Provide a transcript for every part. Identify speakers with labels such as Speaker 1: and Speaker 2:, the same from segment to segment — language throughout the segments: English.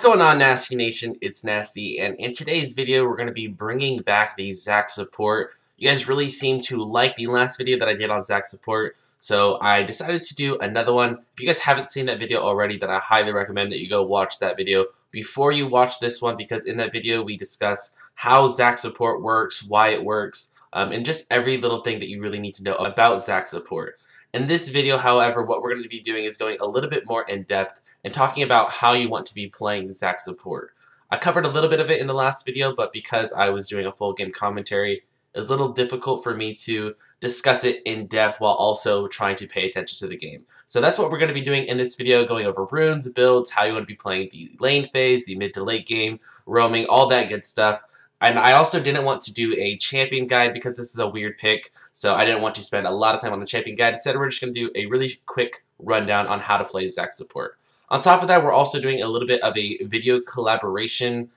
Speaker 1: going on, Nasty Nation? It's Nasty, and in today's video, we're going to be bringing back the Zac Support. You guys really seem to like the last video that I did on Zac Support, so I decided to do another one. If you guys haven't seen that video already, then I highly recommend that you go watch that video before you watch this one, because in that video, we discuss how Zac Support works, why it works, and just every little thing that you really need to know about Zac Support. In this video, however, what we're going to be doing is going a little bit more in depth and talking about how you want to be playing Zac Support. I covered a little bit of it in the last video, but because I was doing a full game commentary, it was a little difficult for me to discuss it in depth while also trying to pay attention to the game. So that's what we're going to be doing in this video, going over runes, builds, how you want to be playing the lane phase, the mid to late game, roaming, all that good stuff. And I also didn't want to do a champion guide because this is a weird pick, so I didn't want to spend a lot of time on the champion guide. Instead, we're just going to do a really quick rundown on how to play Zac Support. On top of that, we're also doing a little bit of a video collaboration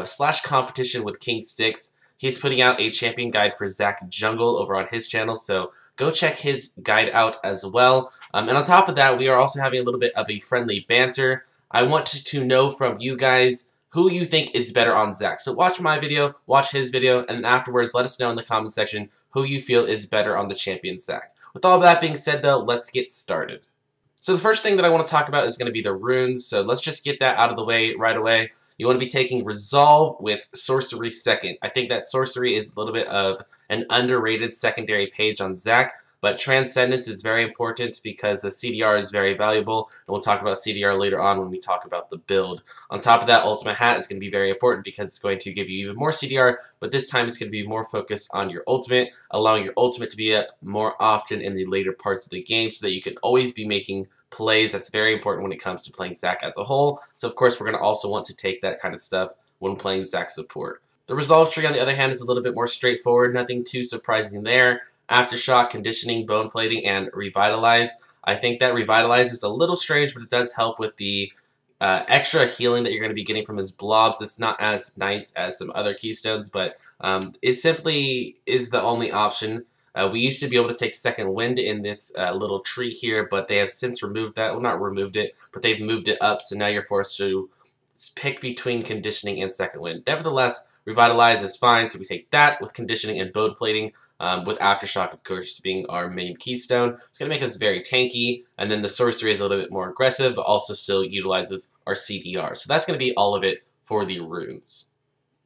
Speaker 1: slash competition with KingStix. He's putting out a champion guide for Zac Jungle over on his channel, so go check his guide out as well. And on top of that, we are also having a little bit of a friendly banter. I want to know from you guys who you think is better on Zac. So watch my video, watch his video, and then afterwards let us know in the comment section who you feel is better on the champion Zac. With all that being said though, let's get started. So the first thing that I want to talk about is going to be the runes, so let's just get that out of the way right away. You want to be taking Resolve with Sorcery second. I think that Sorcery is a little bit of an underrated secondary page on Zac, but Transcendence is very important because the CDR is very valuable, and we'll talk about CDR later on when we talk about the build. On top of that, Ultimate Hat is going to be very important because it's going to give you even more CDR, but this time it's going to be more focused on your ultimate, allowing your ultimate to be up more often in the later parts of the game so that you can always be making plays. That's very important when it comes to playing Zac as a whole, so of course we're going to also want to take that kind of stuff when playing Zac Support. The Resolve tree, on the other hand, is a little bit more straightforward, nothing too surprising there. Aftershock, Conditioning, Bone Plating, and Revitalize. I think that Revitalize is a little strange, but it does help with the extra healing that you're going to be getting from his blobs. It's not as nice as some other keystones, but it simply is the only option. We used to be able to take Second Wind in this little tree here, but they have since removed that. Well, not removed it, but they've moved it up, so now you're forced to pick between Conditioning and Second Wind. Nevertheless, Revitalize is fine, so we take that with Conditioning and Bone Plating, with Aftershock, of course, being our main keystone. It's going to make us very tanky, and then the Sorcery is a little bit more aggressive, but also still utilizes our CDR. So that's going to be all of it for the runes.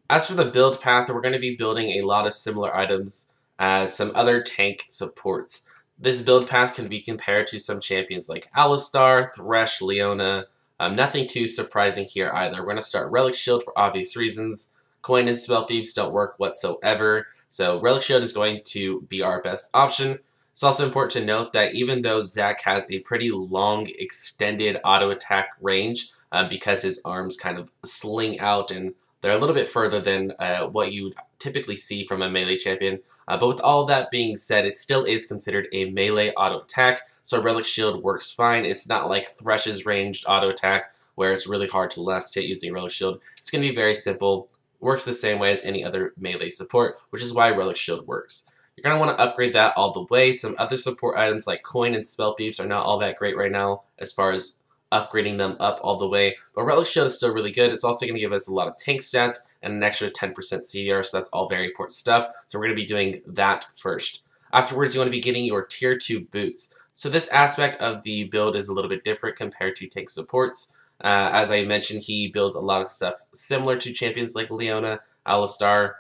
Speaker 1: As for the build path, we're going to be building a lot of similar items as some other tank supports. This build path can be compared to some champions like Alistar, Thresh, Leona. Nothing too surprising here either. We're going to start Relic Shield for obvious reasons. Coin and Spell Thieves don't work whatsoever, so Relic Shield is going to be our best option. It's also important to note that even though Zac has a pretty long, extended auto attack range, because his arms kind of sling out and they're a little bit further than what you typically see from a melee champion. But with all that being said, it still is considered a melee auto attack, so Relic Shield works fine. It's not like Thresh's ranged auto attack where it's really hard to last hit using Relic Shield. It's going to be very simple, works the same way as any other melee support, which is why Relic Shield works. You're going to want to upgrade that all the way. Some other support items like Coin and Spell Thieves are not all that great right now as far as upgrading them up all the way, but Relic Shield is still really good. It's also going to give us a lot of tank stats and an extra 10% CDR, so that's all very important stuff. So we're going to be doing that first. Afterwards, you want to be getting your tier 2 boots. So this aspect of the build is a little bit different compared to tank supports. As I mentioned, he builds a lot of stuff similar to champions like Leona, Alistar,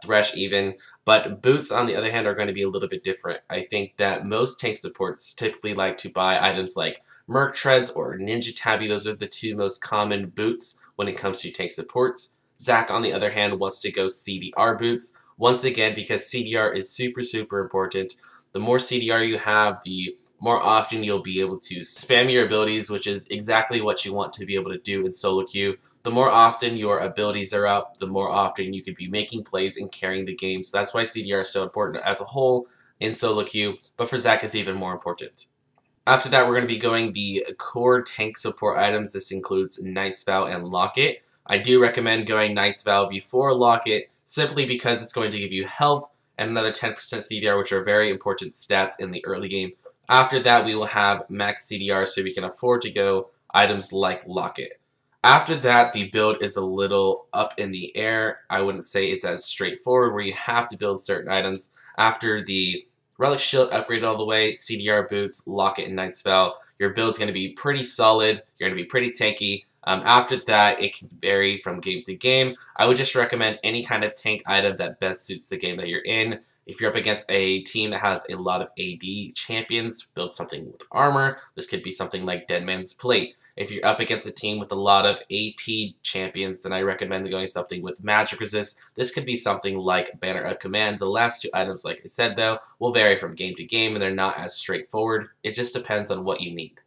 Speaker 1: Thresh even, but boots on the other hand are going to be a little bit different. I think that most tank supports typically like to buy items like Merc Treads or Ninja Tabby. Those are the two most common boots when it comes to tank supports. Zac, on the other hand, wants to go CDR boots, once again because CDR is super important. The more CDR you have, the more often you'll be able to spam your abilities, which is exactly what you want to be able to do in solo queue. The more often your abilities are up, the more often you could be making plays and carrying the game. So that's why CDR is so important as a whole in solo queue, but for Zac it's even more important. After that, we're going to be going the core tank support items. This includes Knight's Vow and Locket. I do recommend going Knight's Vow before Locket, simply because it's going to give you health and another 10% CDR, which are very important stats in the early game. After that, we will have max CDR, so we can afford to go items like Locket. After that, the build is a little up in the air. I wouldn't say it's as straightforward where you have to build certain items. After the Relic Shield upgrade all the way, CDR boots, Locket, and Knight's Vow, your build's going to be pretty solid. You're going to be pretty tanky. After that, it can vary from game to game. I would just recommend any kind of tank item that best suits the game that you're in. If you're up against a team that has a lot of AD champions, build something with armor. This could be something like Dead Man's Plate. If you're up against a team with a lot of AP champions, then I recommend going something with magic resist. This could be something like Banner of Command. The last two items, like I said though, will vary from game to game and they're not as straightforward. It just depends on what you need.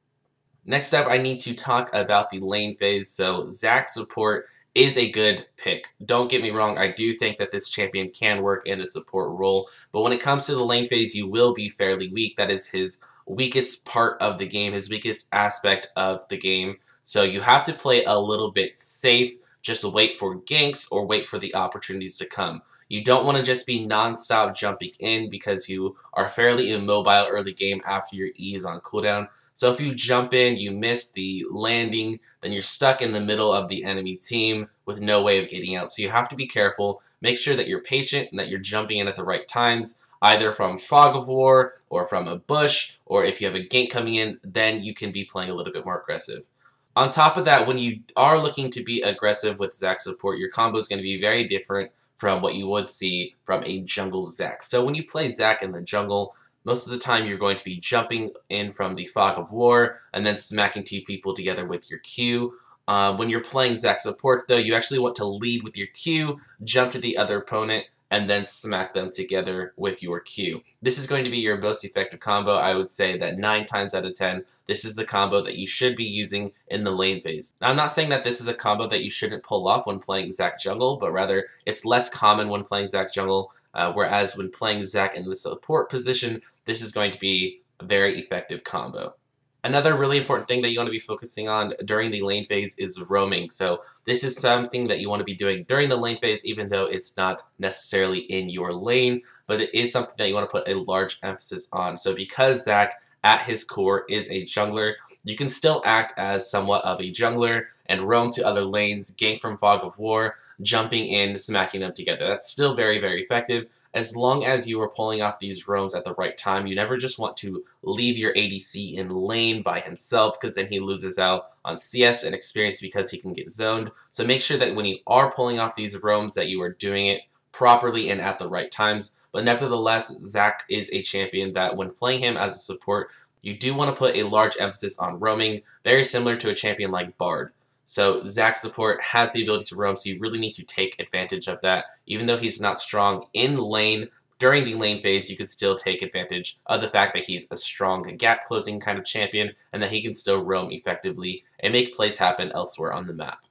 Speaker 1: Next up, I need to talk about the lane phase. So Zac Support is a good pick. Don't get me wrong, I do think that this champion can work in the support role, but when it comes to the lane phase, you will be fairly weak. That is his weakest part of the game, his weakest aspect of the game. So you have to play a little bit safe, just wait for ganks or wait for the opportunities to come. You don't want to just be non-stop jumping in because you are fairly immobile early game after your E is on cooldown. So if you jump in, you miss the landing, then you're stuck in the middle of the enemy team with no way of getting out. So you have to be careful. Make sure that you're patient and that you're jumping in at the right times, either from Fog of War or from a bush, or if you have a gank coming in, then you can be playing a little bit more aggressive. On top of that, when you are looking to be aggressive with Zac Support, your combo is going to be very different from what you would see from a jungle Zac. So when you play Zac in the jungle, most of the time you're going to be jumping in from the Fog of War and then smacking two people together with your Q. When you're playing Zac Support though, you actually want to lead with your Q, jump to the other opponent, and then smack them together with your Q. This is going to be your most effective combo. I would say that 9 times out of 10, this is the combo that you should be using in the lane phase. Now, I'm not saying that this is a combo that you shouldn't pull off when playing Zac Jungle, but rather it's less common when playing Zac Jungle, whereas when playing Zac in the support position, this is going to be a very effective combo. Another really important thing that you want to be focusing on during the lane phase is roaming. So this is something that you want to be doing during the lane phase, even though it's not necessarily in your lane, but it is something that you want to put a large emphasis on. So because Zac, at his core, is a jungler, you can still act as somewhat of a jungler and roam to other lanes, gank from Fog of War, jumping in, smacking them together. That's still very, very effective. As long as you are pulling off these roams at the right time, you never just want to leave your ADC in lane by himself because then he loses out on CS and experience because he can get zoned. So make sure that when you are pulling off these roams that you are doing it properly and at the right times. But nevertheless, Zac is a champion that when playing him as a support, you do want to put a large emphasis on roaming, very similar to a champion like Bard. So Zac Support has the ability to roam, so you really need to take advantage of that. Even though he's not strong in lane, during the lane phase, you can still take advantage of the fact that he's a strong gap closing kind of champion and that he can still roam effectively and make plays happen elsewhere on the map.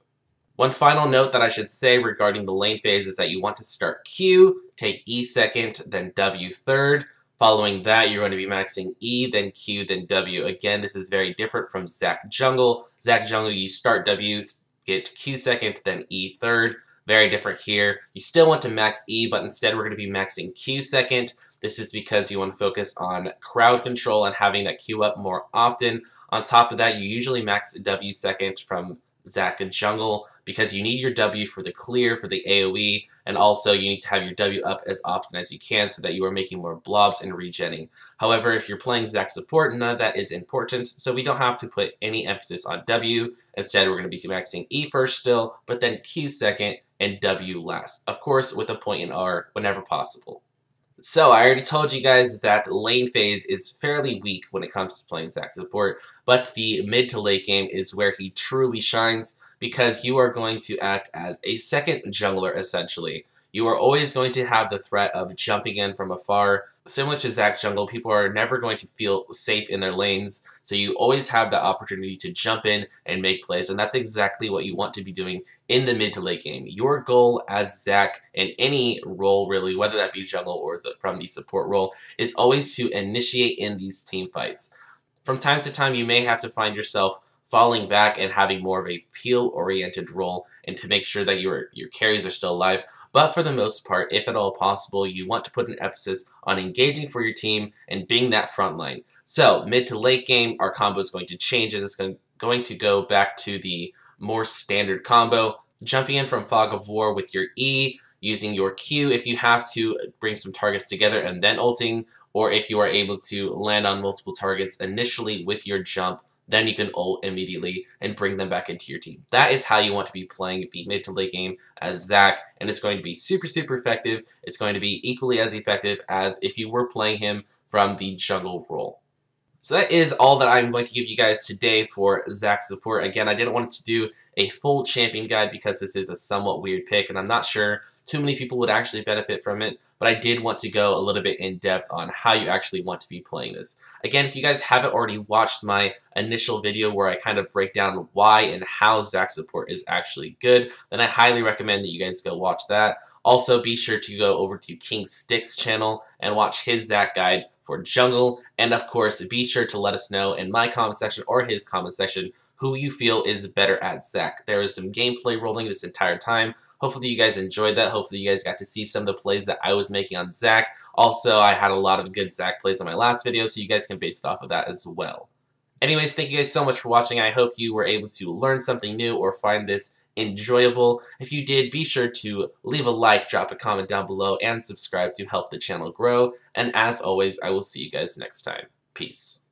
Speaker 1: One final note that I should say regarding the lane phase is that you want to start Q, take E second, then W third. Following that, you're going to be maxing E, then Q, then W. Again, this is very different from Zac Jungle. Zac Jungle, you start W, get Q second, then E third. Very different here. You still want to max E, but instead we're going to be maxing Q second. This is because you want to focus on crowd control and having that Q up more often. On top of that, you usually max W second from Zac Jungle because you need your W for the clear, for the AoE, and also you need to have your W up as often as you can so that you are making more blobs and regenning. However, if you're playing Zac Support, none of that is important, so we don't have to put any emphasis on W. Instead, we're going to be maxing E first still, but then Q second and W last. Of course, with a point in R whenever possible. So, I already told you guys that lane phase is fairly weak when it comes to playing Zac Support, but the mid to late game is where he truly shines because you are going to act as a second jungler essentially. You are always going to have the threat of jumping in from afar. Similar to Zac Jungle, people are never going to feel safe in their lanes, so you always have the opportunity to jump in and make plays, and that's exactly what you want to be doing in the mid to late game. Your goal as Zac in any role really, whether that be jungle or from the support role, is always to initiate in these team fights. From time to time, you may have to find yourself falling back and having more of a peel-oriented role and to make sure that your carries are still alive. But for the most part, if at all possible, you want to put an emphasis on engaging for your team and being that front line. So, mid to late game, our combo is going to change and it's going to go back to the more standard combo. Jumping in from Fog of War with your E, using your Q if you have to bring some targets together and then ulting, or if you are able to land on multiple targets initially with your jump, then you can ult immediately and bring them back into your team. That is how you want to be playing the mid to late game as Zac, and it's going to be super, super effective. It's going to be equally as effective as if you were playing him from the jungle role. So that is all that I'm going to give you guys today for Zac Support. Again, I didn't want to do a full champion guide because this is a somewhat weird pick, and I'm not sure too many people would actually benefit from it, but I did want to go a little bit in depth on how you actually want to be playing this. Again, if you guys haven't already watched my initial video where I kind of break down why and how Zac Support is actually good, then I highly recommend that you guys go watch that. Also, be sure to go over to KingStix channel and watch his Zac guide for jungle, and of course be sure to let us know in my comment section or his comment section who you feel is better at Zac. There is some gameplay rolling this entire time. Hopefully you guys enjoyed that. Hopefully you guys got to see some of the plays that I was making on Zac. Also, I had a lot of good Zac plays on my last video, so you guys can base it off of that as well. Anyways, thank you guys so much for watching. I hope you were able to learn something new or find this enjoyable. If you did, be sure to leave a like, drop a comment down below, and subscribe to help the channel grow. And as always, I will see you guys next time. Peace.